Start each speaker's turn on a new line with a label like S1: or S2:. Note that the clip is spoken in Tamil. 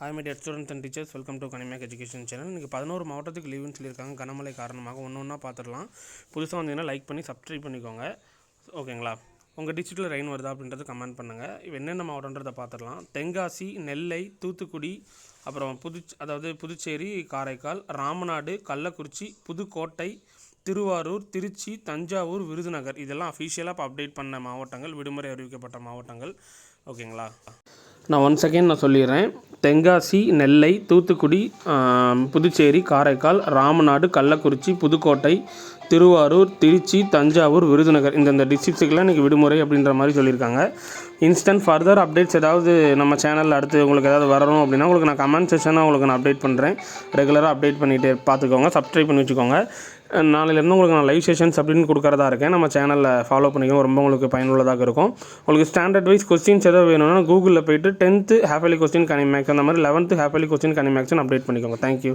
S1: Hi my dear students and teachers, welcome to கனிமேக் எஜுகேஷன் சேனல். இன்றைக்கி 11 மாவட்டத்துக்கு லீவுன்னு சொல்லியிருக்காங்க. கனமழை காரணமாக ஒன்றா பார்த்துடலாம். புதுசாக வந்தீங்கன்னா லைக் பண்ணி சப்ஸ்கிரைப் பண்ணிக்கோங்க, ஓகேங்களா? உங்கள் டிஸ்ட்ரிக்டில் ரெயின் வருதா அப்படின்றது கமெண்ட் பண்ணுங்கள். இப்போ என்னென்ன மாவட்டன்றதை பார்த்துடலாம். தென்காசி, நெல்லை, தூத்துக்குடி, அப்புறம் புதுச்சேரி, காரைக்கால், ராமநாடு, கள்ளக்குறிச்சி, புதுக்கோட்டை, திருவாரூர், திருச்சி, தஞ்சாவூர், விருதுநகர், இதெல்லாம் அஃபிஷியலாக இப்போ அப்டேட் பண்ண மாவட்டங்கள், விடுமுறை அறிவிக்கப்பட்ட மாவட்டங்கள், ஓகேங்களா? நான் ஒன் செகண்ட் நான் சொல்லிடுறேன். தென்காசி, நெல்லை, தூத்துக்குடி, புதுச்சேரி, காரைக்கால், ராமநாடு, கள்ளக்குறிச்சி, புதுக்கோட்டை, திருவாரூர், திருச்சி, தஞ்சாவூர், விருதுநகர், இந்தந்த டிஸ்ட்ரிக்ஸுக்கெலாம் இன்றைக்கி விடுமுறை அப்படின்ற மாதிரி சொல்லியிருக்காங்க. இன்ஸ்டன்ட் ஃபர்தர் அப்டேட்ஸ் ஏதாவது நம்ம சேனலில் அடுத்து உங்களுக்கு ஏதாவது வரணும் அப்படின்னா உங்களுக்கு நான் கமெண்ட் செக்ஷனாக உங்களுக்கு நான் அப்டேட் பண்ணுறேன். ரெகுலராக அப்டேட் பண்ணிவிட்டு பார்த்துக்கோங்க, சப்ஸ்கிரைப் பண்ணி வச்சுக்கோங்க. நாளையிலேருந்து உங்களுக்கு நான் லைவ் செஷன்ஸ் அப்படின்னு கொடுக்குறதா இருக்கேன். நம்ம சேனலில் ஃபாலோ பண்ணிக்கோங்க, ரொம்ப உங்களுக்கு பயனுள்ளதாக இருக்கும். உங்களுக்கு ஸ்டாண்டர்ட் வைஸ் கொஸ்டின்ஸ் ஏதாவது வேணும்னா கூகுளில் போய்ட்டு 10th ஹாஃப் இயர்லி கொஸ்டின் கனி மேக்ஸ், அந்த மாதிரி 11th ஹாஃப் இயர்லி கொஸ்டின் கனி மேக்ஸ்னு அப்டேட் பண்ணிக்கோங்க. தேங்க்யூ.